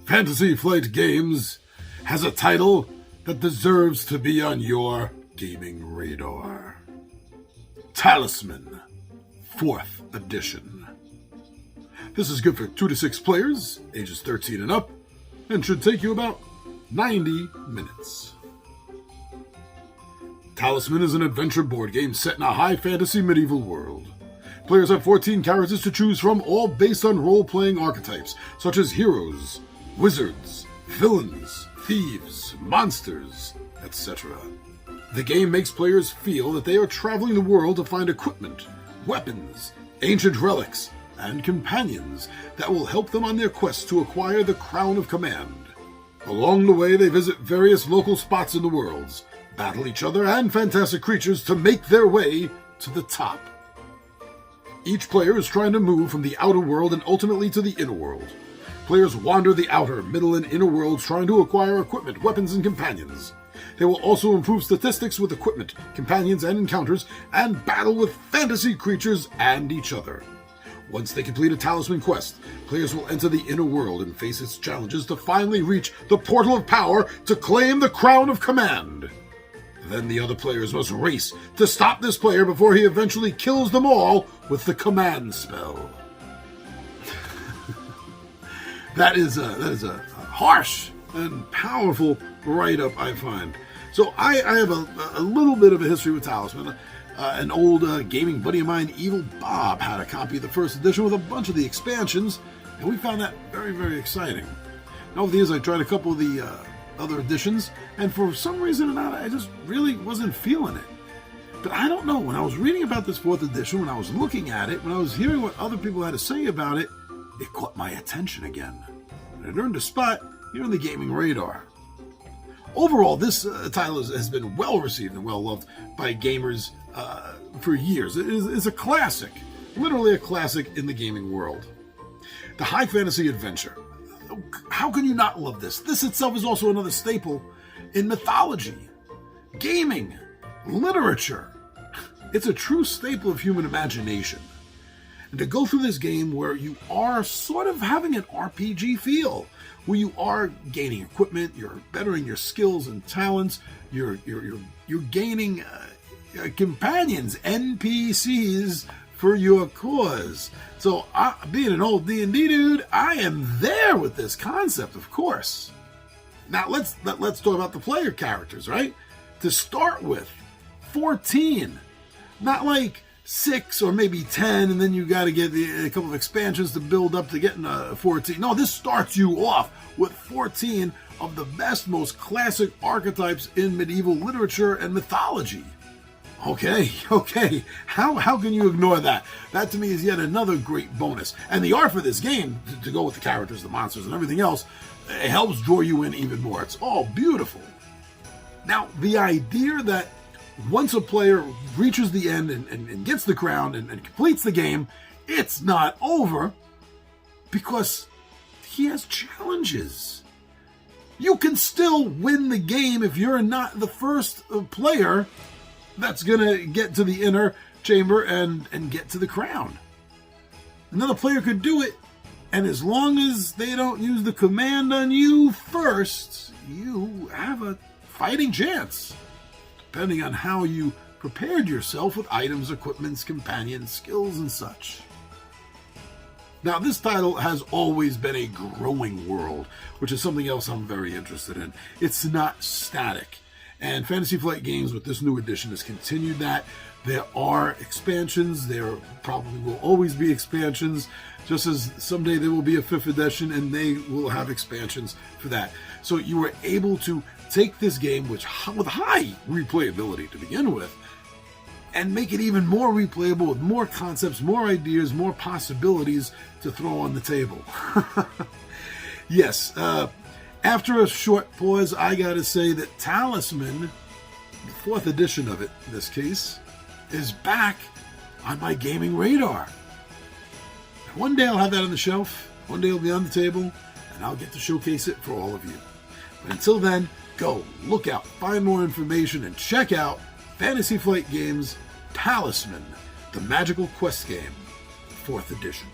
Fantasy Flight Games has a title that deserves to be on your gaming radar. Talisman, 4th edition. This is good for 2 to 6 players, ages 13 and up, and should take you about 90 minutes. Talisman is an adventure board game set in a high fantasy medieval world. Players have 14 characters to choose from, all based on role-playing archetypes, such as heroes, wizards, villains, thieves, monsters, etc. The game makes players feel that they are traveling the world to find equipment, weapons, ancient relics, and companions that will help them on their quest to acquire the Crown of Command. Along the way, they visit various local spots in the worlds, battle each other and fantastic creatures to make their way to the top. Each player is trying to move from the outer world and ultimately to the inner world. Players wander the outer, middle, and inner worlds trying to acquire equipment, weapons, and companions. They will also improve statistics with equipment, companions, and encounters, and battle with fantasy creatures and each other. Once they complete a Talisman quest, players will enter the inner world and face its challenges to finally reach the Portal of Power to claim the Crown of Command. Then the other players must race to stop this player before he eventually kills them all with the command spell. That is a harsh and powerful write-up, I find. So I have a little bit of a history with Talisman. An old gaming buddy of mine, Evil Bob, had a copy of the 1st edition with a bunch of the expansions, and we found that very, very exciting. And over the years, I tried a couple of the other editions, and for some reason or not, I just really wasn't feeling it. But I don't know, when I was reading about this 4th edition, when I was looking at it, when I was hearing what other people had to say about it, it caught my attention again. And it earned a spot here on the gaming radar. Overall, this title has been well received and well loved by gamers for years. It is a classic, literally a classic in the gaming world. The high fantasy adventure. How can you not love this? This itself is also another staple in mythology, gaming, literature. It's a true staple of human imagination. And to go through this game where you are sort of having an RPG feel, where you are gaining equipment, you're bettering your skills and talents, you're gaining companions, NPCs for your cause. So, being an old D&D dude, I am there with this concept, of course. Now, let's talk about the player characters, right? To start with, 14. Not like 6 or maybe 10, and then you got to get a couple of expansions to build up to getting 14. No, this starts you off with 14 of the best, most classic archetypes in medieval literature and mythology. Okay. How can you ignore that? That to me is yet another great bonus. And the art for this game, to go with the characters, the monsters, and everything else, it helps draw you in even more. It's all beautiful. Now, the idea that once a player reaches the end and gets the crown and completes the game, it's not over because he has challenges. You can still win the game if you're not the first player that's going to get to the inner chamber and get to the crown. Another player could do it, and as long as they don't use the command on you first, you have a fighting chance, depending on how you prepared yourself with items, equipments, companions, skills, and such. Now, this title has always been a growing world, which is something else I'm very interested in. It's not static. And Fantasy Flight Games with this new edition has continued that. There are expansions. There probably will always be expansions, just as someday there will be a 5th edition and they will have expansions for that. So you were able to take this game, which with high replayability to begin with, and make it even more replayable with more concepts, more ideas, more possibilities to throw on the table. Yes, after a short pause, I gotta say that Talisman, the 4th edition of it in this case, is back on my gaming radar. One day I'll have that on the shelf, one day it'll be on the table, and I'll get to showcase it for all of you. But until then, go, look out, find more information, and check out Fantasy Flight Games' Talisman, the Magical Quest Game, 4th edition.